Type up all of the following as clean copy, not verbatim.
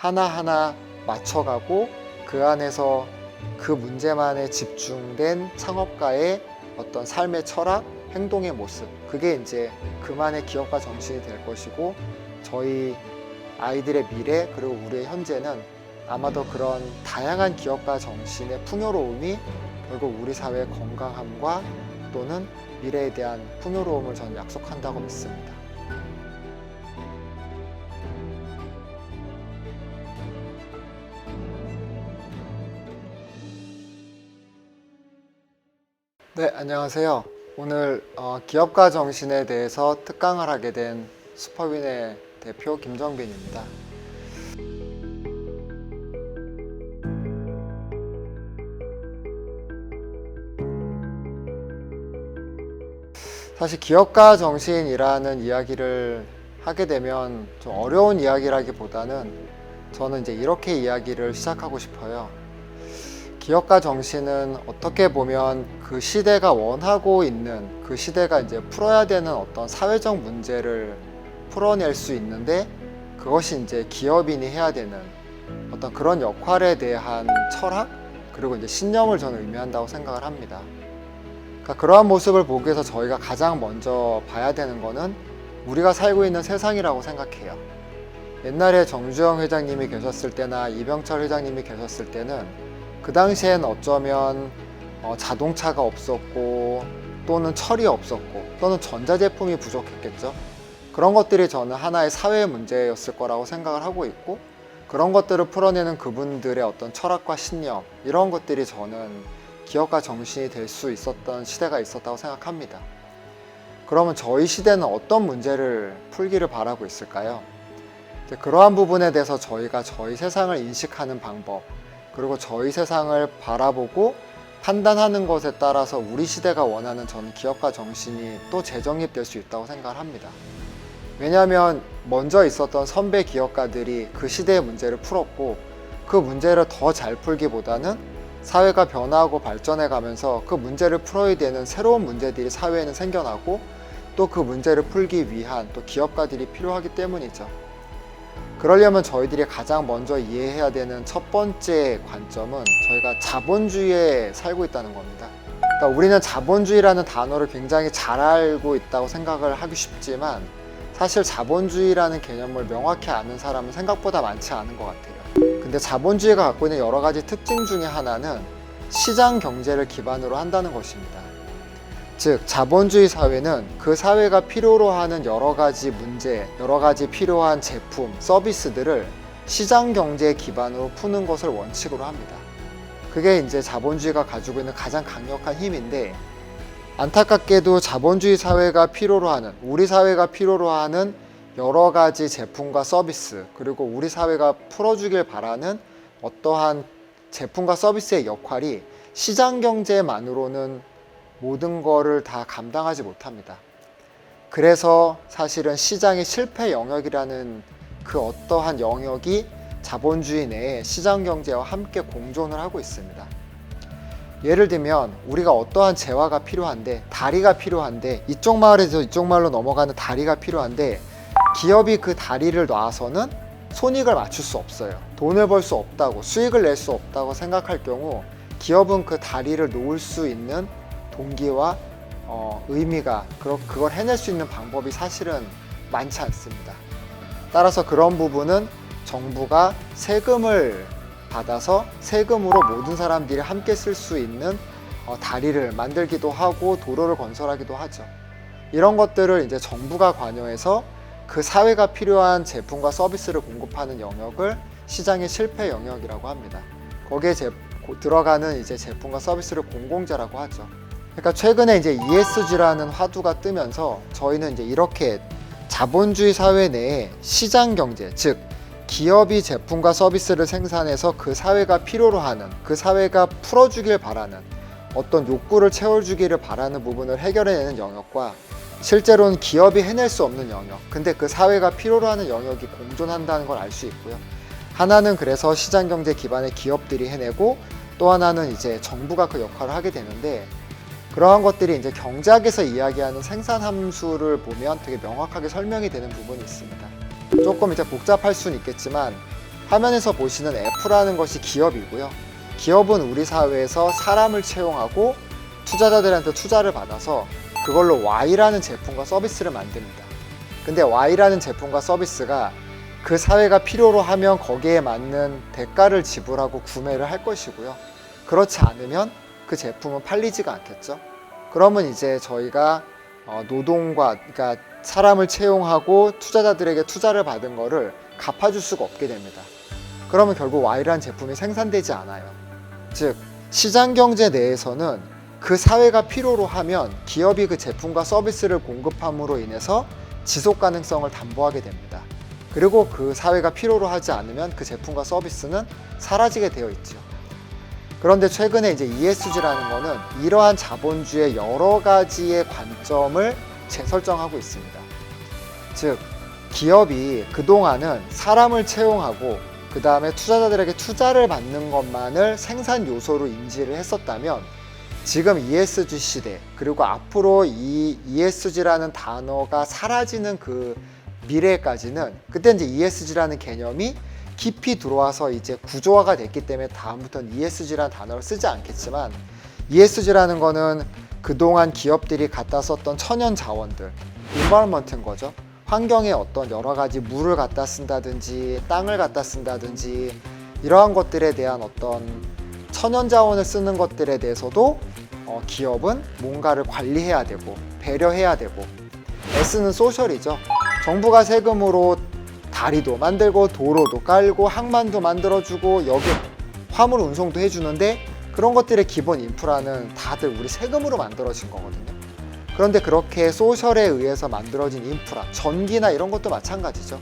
하나하나 맞춰가고 그 안에서 그 문제만에 집중된 창업가의 어떤 삶의 철학, 행동의 모습, 그게 이제 그만의 기업가 정신이 될 것이고, 저희 아이들의 미래 그리고 우리의 현재는 아마도 그런 다양한 기업가 정신의 풍요로움이 결국 우리 사회의 건강함과 또는 미래에 대한 풍요로움을 저는 약속한다고 믿습니다. 네, 안녕하세요. 오늘 기업가 정신에 대해서 특강을 하게 된 슈퍼윈의 대표 김정빈입니다. 사실 기업가 정신이라는 이야기를 하게 되면 좀 어려운 이야기라기보다는 저는 이제 이렇게 이야기를 시작하고 싶어요. 기업가 정신은 어떻게 보면 그 시대가 원하고 있는, 그 시대가 이제 풀어야 되는 어떤 사회적 문제를 풀어낼 수 있는데, 그것이 이제 기업인이 해야 되는 어떤 그런 역할에 대한 철학, 그리고 이제 신념을 저는 의미한다고 생각을 합니다. 그러니까 그러한 모습을 보기 위해서 저희가 가장 먼저 봐야 되는 거는 우리가 살고 있는 세상이라고 생각해요. 옛날에 정주영 회장님이 계셨을 때나 이병철 회장님이 계셨을 때는 그 당시엔 어쩌면 자동차가 없었고, 또는 철이 없었고, 또는 전자제품이 부족했겠죠. 그런 것들이 저는 하나의 사회 문제였을 거라고 생각을 하고 있고, 그런 것들을 풀어내는 그분들의 어떤 철학과 신념, 이런 것들이 저는 기업가 정신이 될 수 있었던 시대가 있었다고 생각합니다. 그러면 저희 시대는 어떤 문제를 풀기를 바라고 있을까요? 그러한 부분에 대해서 저희가 저희 세상을 인식하는 방법, 그리고 저희 세상을 바라보고 판단하는 것에 따라서 우리 시대가 원하는 저는 기업가 정신이 또 재정립될 수 있다고 생각을 합니다. 왜냐하면 먼저 있었던 선배 기업가들이 그 시대의 문제를 풀었고, 그 문제를 더 잘 풀기보다는 사회가 변화하고 발전해 가면서 그 문제를 풀어야 되는 새로운 문제들이 사회에는 생겨나고, 또 그 문제를 풀기 위한 또 기업가들이 필요하기 때문이죠. 그러려면 저희들이 가장 먼저 이해해야 되는 첫 번째 관점은 저희가 자본주의에 살고 있다는 겁니다. 그러니까 우리는 자본주의라는 단어를 굉장히 잘 알고 있다고 생각을 하기 쉽지만, 사실 자본주의라는 개념을 명확히 아는 사람은 생각보다 많지 않은 것 같아요. 근데 자본주의가 갖고 있는 여러 가지 특징 중에 하나는 시장 경제를 기반으로 한다는 것입니다. 즉, 자본주의 사회는 그 사회가 필요로 하는 여러 가지 문제, 여러 가지 필요한 제품, 서비스들을 시장 경제 기반으로 푸는 것을 원칙으로 합니다. 그게 이제 자본주의가 가지고 있는 가장 강력한 힘인데, 안타깝게도 자본주의 사회가 필요로 하는, 우리 사회가 필요로 하는 여러 가지 제품과 서비스, 그리고 우리 사회가 풀어주길 바라는 어떠한 제품과 서비스의 역할이 시장 경제만으로는 모든 거를 다 감당하지 못합니다. 그래서 사실은 시장의 실패 영역이라는 그 어떠한 영역이 자본주의 내에 시장 경제와 함께 공존을 하고 있습니다. 예를 들면 우리가 어떠한 재화가 필요한데, 다리가 필요한데, 이쪽 마을에서 이쪽 마을로 넘어가는 다리가 필요한데, 기업이 그 다리를 놔서는 손익을 맞출 수 없어요. 돈을 벌 수 없다고, 수익을 낼 수 없다고 생각할 경우, 기업은 그 다리를 놓을 수 있는 동기와 의미가, 그걸 해낼 수 있는 방법이 사실은 많지 않습니다. 따라서 그런 부분은 정부가 세금을 받아서 세금으로 모든 사람들이 함께 쓸 수 있는 다리를 만들기도 하고 도로를 건설하기도 하죠. 이런 것들을 이제 정부가 관여해서 그 사회가 필요한 제품과 서비스를 공급하는 영역을 시장의 실패 영역이라고 합니다. 거기에 들어가는 이제 제품과 서비스를 공공재라고 하죠. 그러니까 최근에 이제 ESG라는 화두가 뜨면서 저희는 이제 이렇게 자본주의 사회 내에 시장 경제, 즉 기업이 제품과 서비스를 생산해서 그 사회가 필요로 하는, 그 사회가 풀어주길 바라는 어떤 욕구를 채워주기를 바라는 부분을 해결해내는 영역과, 실제로는 기업이 해낼 수 없는 영역, 근데 그 사회가 필요로 하는 영역이 공존한다는 걸 알 수 있고요. 하나는 그래서 시장 경제 기반의 기업들이 해내고, 또 하나는 이제 정부가 그 역할을 하게 되는데, 그러한 것들이 이제 경제학에서 이야기하는 생산 함수를 보면 되게 명확하게 설명이 되는 부분이 있습니다. 조금 이제 복잡할 수는 있겠지만, 화면에서 보시는 F라는 것이 기업이고요. 기업은 우리 사회에서 사람을 채용하고 투자자들한테 투자를 받아서 그걸로 Y라는 제품과 서비스를 만듭니다. 근데 Y라는 제품과 서비스가 그 사회가 필요로 하면 거기에 맞는 대가를 지불하고 구매를 할 것이고요. 그렇지 않으면 그 제품은 팔리지가 않겠죠. 그러면 이제 저희가 노동과, 그러니까 사람을 채용하고 투자자들에게 투자를 받은 거를 갚아줄 수가 없게 됩니다. 그러면 결국 Y라는 제품이 생산되지 않아요. 즉, 시장 경제 내에서는 그 사회가 필요로 하면 기업이 그 제품과 서비스를 공급함으로 인해서 지속 가능성을 담보하게 됩니다. 그리고 그 사회가 필요로 하지 않으면 그 제품과 서비스는 사라지게 되어 있죠. 그런데 최근에 이제 ESG라는 거는 이러한 자본주의의 여러 가지의 관점을 재설정하고 있습니다. 즉, 기업이 그동안은 사람을 채용하고 그 다음에 투자자들에게 투자를 받는 것만을 생산 요소로 인지를 했었다면 지금 ESG 시대, 그리고 앞으로 이 ESG라는 단어가 사라지는 그 미래까지는, 그때 이제 ESG라는 개념이 깊이 들어와서 이제 구조화가 됐기 때문에 다음부터는 ESG라는 단어를 쓰지 않겠지만, ESG라는 거는 그동안 기업들이 갖다 썼던 천연 자원들, environment인 거죠. 환경에 어떤 여러 가지 물을 갖다 쓴다든지 땅을 갖다 쓴다든지 이러한 것들에 대한 어떤 천연 자원을 쓰는 것들에 대해서도 기업은 뭔가를 관리해야 되고 배려해야 되고, S는 소셜이죠. 정부가 세금으로 다리도 만들고 도로도 깔고 항만도 만들어주고 여기 화물 운송도 해주는데 그런 것들의 기본 인프라는 다들 우리 세금으로 만들어진 거거든요. 그런데 그렇게 소셜에 의해서 만들어진 인프라, 전기나 이런 것도 마찬가지죠.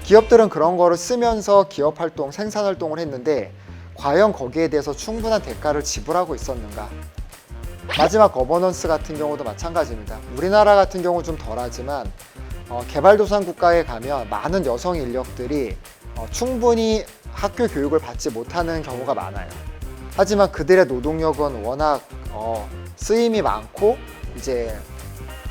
기업들은 그런 거를 쓰면서 기업 활동, 생산 활동을 했는데 과연 거기에 대해서 충분한 대가를 지불하고 있었는가? 마지막 거버넌스 같은 경우도 마찬가지입니다. 우리나라 같은 경우 좀 덜하지만 개발도상 국가에 가면 많은 여성 인력들이 충분히 학교 교육을 받지 못하는 경우가 많아요. 하지만 그들의 노동력은 워낙 쓰임이 많고 이제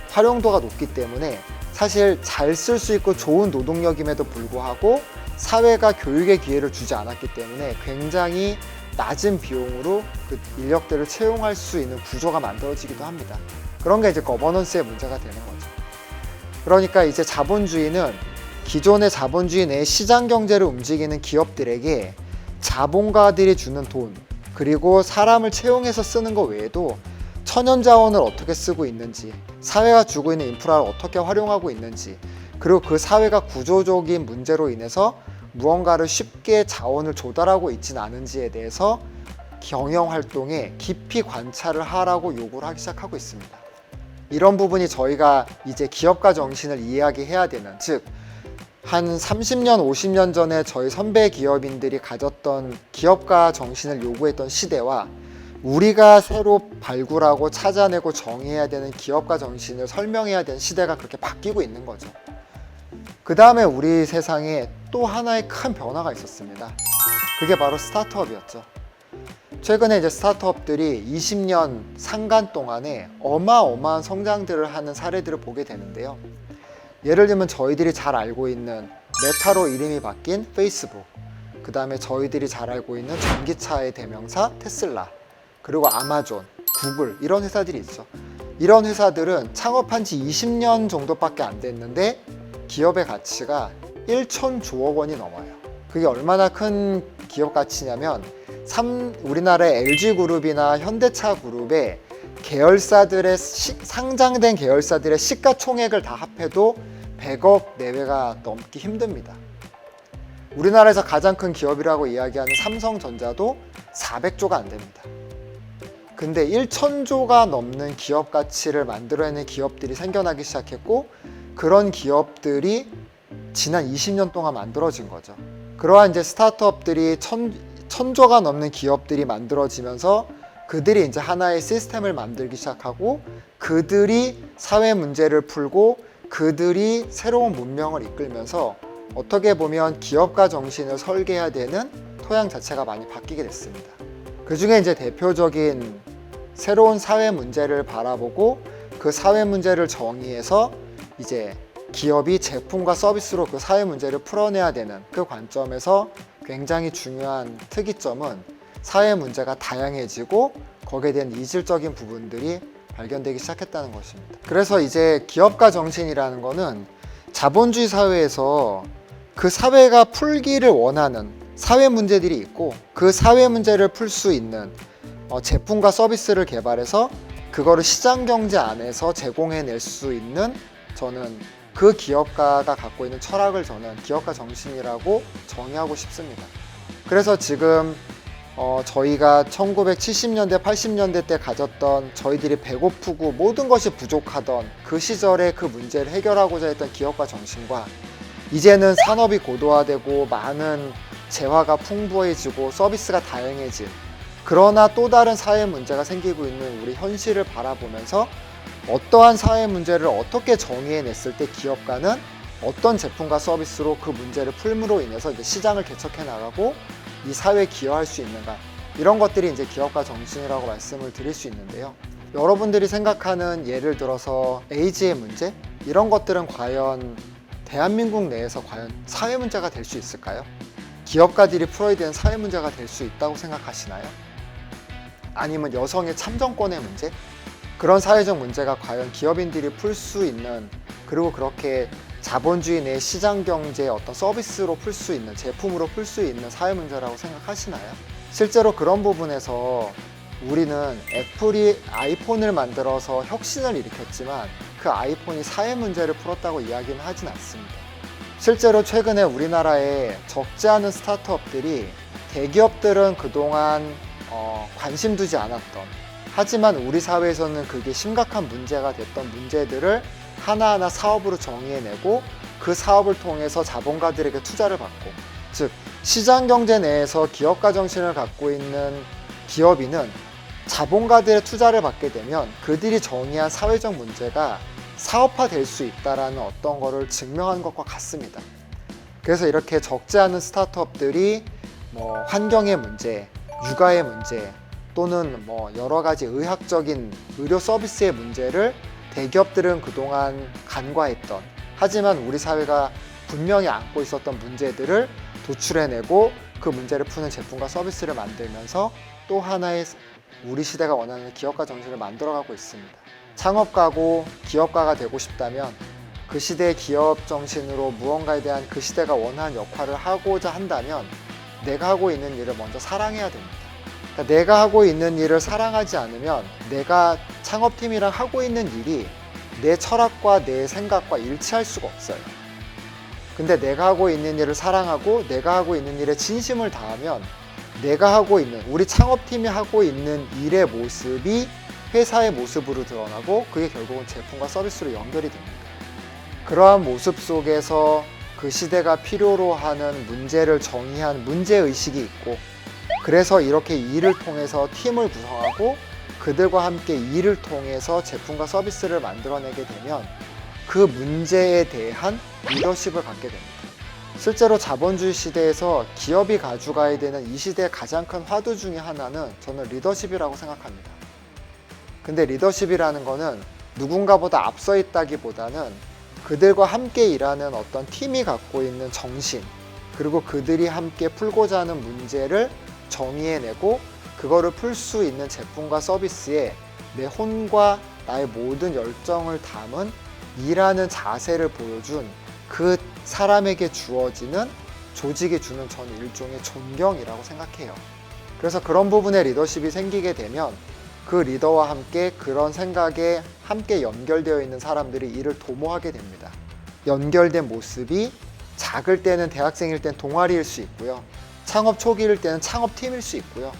활용도가 높기 때문에 사실 잘 쓸 수 있고 좋은 노동력임에도 불구하고 사회가 교육의 기회를 주지 않았기 때문에 굉장히 낮은 비용으로 그 인력들을 채용할 수 있는 구조가 만들어지기도 합니다. 그런 게 이제 거버넌스의 문제가 되는 거죠. 그러니까 이제 자본주의는 기존의 자본주의 내 시장 경제를 움직이는 기업들에게 자본가들이 주는 돈, 그리고 사람을 채용해서 쓰는 것 외에도 천연 자원을 어떻게 쓰고 있는지, 사회가 주고 있는 인프라를 어떻게 활용하고 있는지, 그리고 그 사회가 구조적인 문제로 인해서 무언가를 쉽게 자원을 조달하고 있지는 않은지에 대해서 경영 활동에 깊이 관찰을 하라고 요구를 하기 시작하고 있습니다. 이런 부분이 저희가 이제 기업가 정신을 이야기해야 되는, 즉 한 30년, 50년 전에 저희 선배 기업인들이 가졌던 기업가 정신을 요구했던 시대와 우리가 새로 발굴하고 찾아내고 정의해야 되는 기업가 정신을 설명해야 되는 시대가 그렇게 바뀌고 있는 거죠. 그 다음에 우리 세상에 또 하나의 큰 변화가 있었습니다. 그게 바로 스타트업이었죠. 최근에 이제 스타트업들이 20년 상간 동안에 어마어마한 성장들을 하는 사례들을 보게 되는데요. 예를 들면 저희들이 잘 알고 있는 메타로 이름이 바뀐 페이스북, 그 다음에 저희들이 잘 알고 있는 전기차의 대명사 테슬라, 그리고 아마존, 구글, 이런 회사들이 있죠. 이런 회사들은 창업한 지 20년 정도밖에 안 됐는데 기업의 가치가 1,000조 원이 넘어요. 그게 얼마나 큰 기업 가치냐면 우리나라의 LG그룹이나 현대차그룹의 계열사들의 상장된 계열사들의 시가총액을 다 합해도 100억 내외가 넘기 힘듭니다. 우리나라에서 가장 큰 기업이라고 이야기하는 삼성전자도 400조가 안 됩니다. 근데 1,000조가 넘는 기업 가치를 만들어내는 기업들이 생겨나기 시작했고, 그런 기업들이 지난 20년 동안 만들어진 거죠. 그러한 이제 스타트업들이 1,000조가 넘는 기업들이 만들어지면서 그들이 이제 하나의 시스템을 만들기 시작하고, 그들이 사회 문제를 풀고 그들이 새로운 문명을 이끌면서 어떻게 보면 기업가 정신을 설계해야 되는 토양 자체가 많이 바뀌게 됐습니다. 그 중에 이제 대표적인 새로운 사회 문제를 바라보고 그 사회 문제를 정의해서 이제 기업이 제품과 서비스로 그 사회 문제를 풀어내야 되는 그 관점에서 굉장히 중요한 특이점은 사회 문제가 다양해지고 거기에 대한 이질적인 부분들이 발견되기 시작했다는 것입니다. 그래서 이제 기업가 정신이라는 거는 자본주의 사회에서 그 사회가 풀기를 원하는 사회 문제들이 있고 그 사회 문제를 풀 수 있는 제품과 서비스를 개발해서 그거를 시장 경제 안에서 제공해낼 수 있는, 저는 그 기업가가 갖고 있는 철학을 저는 기업가 정신이라고 정의하고 싶습니다. 그래서 지금 저희가 1970년대, 80년대 때 가졌던, 저희들이 배고프고 모든 것이 부족하던 그 시절의 그 문제를 해결하고자 했던 기업가 정신과, 이제는 산업이 고도화되고 많은 재화가 풍부해지고 서비스가 다양해진, 그러나 또 다른 사회 문제가 생기고 있는 우리 현실을 바라보면서 어떠한 사회 문제를 어떻게 정의해냈을 때 기업가는 어떤 제품과 서비스로 그 문제를 풀므로 인해서 이제 시장을 개척해 나가고 이 사회에 기여할 수 있는가, 이런 것들이 이제 기업가 정신이라고 말씀을 드릴 수 있는데요. 여러분들이 생각하는 예를 들어서 에이즈의 문제, 이런 것들은 과연 대한민국 내에서 과연 사회 문제가 될 수 있을까요? 기업가들이 풀어야 되는 사회 문제가 될 수 있다고 생각하시나요? 아니면 여성의 참정권의 문제? 그런 사회적 문제가 과연 기업인들이 풀 수 있는, 그리고 그렇게 자본주의 내 시장 경제의 어떤 서비스로 풀 수 있는, 제품으로 풀 수 있는 사회 문제라고 생각하시나요? 실제로 그런 부분에서 우리는 애플이 아이폰을 만들어서 혁신을 일으켰지만 그 아이폰이 사회 문제를 풀었다고 이야기는 하진 않습니다. 실제로 최근에 우리나라에 적지 않은 스타트업들이, 대기업들은 그동안 관심 두지 않았던, 하지만 우리 사회에서는 그게 심각한 문제가 됐던 문제들을 하나하나 사업으로 정의해내고 그 사업을 통해서 자본가들에게 투자를 받고, 즉 시장 경제 내에서 기업가 정신을 갖고 있는 기업인은 자본가들의 투자를 받게 되면 그들이 정의한 사회적 문제가 사업화될 수 있다는 어떤 거를 증명한 것과 같습니다. 그래서 이렇게 적지 않은 스타트업들이 환경의 문제, 육아의 문제, 또는 여러 가지 의학적인 의료 서비스의 문제를 대기업들은 그동안 간과했던, 하지만 우리 사회가 분명히 안고 있었던 문제들을 도출해내고 그 문제를 푸는 제품과 서비스를 만들면서 또 하나의 우리 시대가 원하는 기업가 정신을 만들어가고 있습니다. 창업가고 기업가가 되고 싶다면 그 시대의 기업 정신으로 무언가에 대한 그 시대가 원하는 역할을 하고자 한다면 내가 하고 있는 일을 먼저 사랑해야 됩니다. 그러니까 내가 하고 있는 일을 사랑하지 않으면 내가 창업팀이랑 하고 있는 일이 내 철학과 내 생각과 일치할 수가 없어요. 근데 내가 하고 있는 일을 사랑하고 내가 하고 있는 일에 진심을 다하면 내가 하고 있는, 우리 창업팀이 하고 있는 일의 모습이 회사의 모습으로 드러나고 그게 결국은 제품과 서비스로 연결이 됩니다. 그러한 모습 속에서 그 시대가 필요로 하는 문제를 정의한 문제의식이 있고, 그래서 이렇게 일을 통해서 팀을 구성하고 그들과 함께 일을 통해서 제품과 서비스를 만들어내게 되면 그 문제에 대한 리더십을 갖게 됩니다. 실제로 자본주의 시대에서 기업이 가져가야 되는 이 시대의 가장 큰 화두 중에 하나는 저는 리더십이라고 생각합니다. 근데 리더십이라는 거는 누군가보다 앞서 있다기보다는 그들과 함께 일하는 어떤 팀이 갖고 있는 정신, 그리고 그들이 함께 풀고자 하는 문제를 정의해내고 그거를 풀 수 있는 제품과 서비스에 내 혼과 나의 모든 열정을 담은 일하는 자세를 보여준 그 사람에게 주어지는, 조직이 주는 저는 일종의 존경이라고 생각해요. 그래서 그런 부분에 리더십이 생기게 되면 그 리더와 함께 그런 생각에 함께 연결되어 있는 사람들이 이를 도모하게 됩니다. 연결된 모습이 작을 때는, 대학생일 때는 동아리일 수 있고요. 창업 초기일 때는 창업팀일 수 있고요.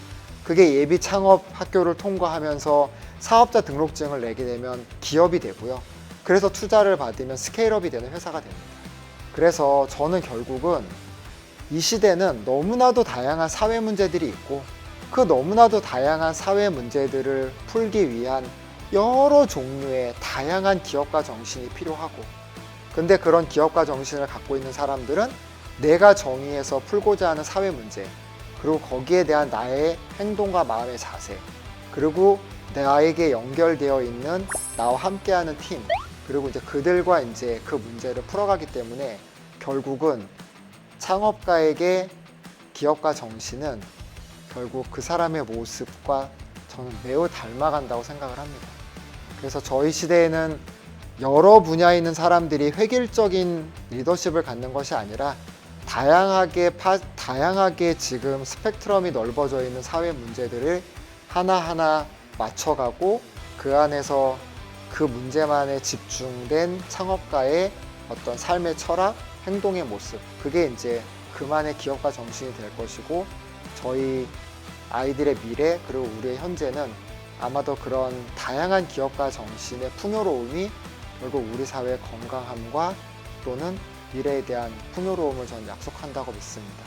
그게 예비 창업 학교를 통과하면서 사업자 등록증을 내게 되면 기업이 되고요. 그래서 투자를 받으면 스케일업이 되는 회사가 됩니다. 그래서 저는 결국은 이 시대는 너무나도 다양한 사회 문제들이 있고 그 너무나도 다양한 사회 문제들을 풀기 위한 여러 종류의 다양한 기업가 정신이 필요하고, 근데 그런 기업가 정신을 갖고 있는 사람들은 내가 정의해서 풀고자 하는 사회 문제, 그리고 거기에 대한 나의 행동과 마음의 자세, 그리고 나에게 연결되어 있는 나와 함께하는 팀, 그리고 이제 그들과 이제 그 문제를 풀어가기 때문에 결국은 창업가에게 기업가 정신은 결국 그 사람의 모습과 저는 매우 닮아간다고 생각을 합니다. 그래서 저희 시대에는 여러 분야에 있는 사람들이 획일적인 리더십을 갖는 것이 아니라 다양하게 지금 스펙트럼이 넓어져 있는 사회 문제들을 하나하나 맞춰가고 그 안에서 그 문제만에 집중된 창업가의 어떤 삶의 철학, 행동의 모습, 그게 이제 그만의 기업가 정신이 될 것이고, 저희 아이들의 미래 그리고 우리의 현재는 아마도 그런 다양한 기업가 정신의 풍요로움이 결국 우리 사회의 건강함과 또는 미래에 대한 풍요로움을 저는 약속한다고 믿습니다.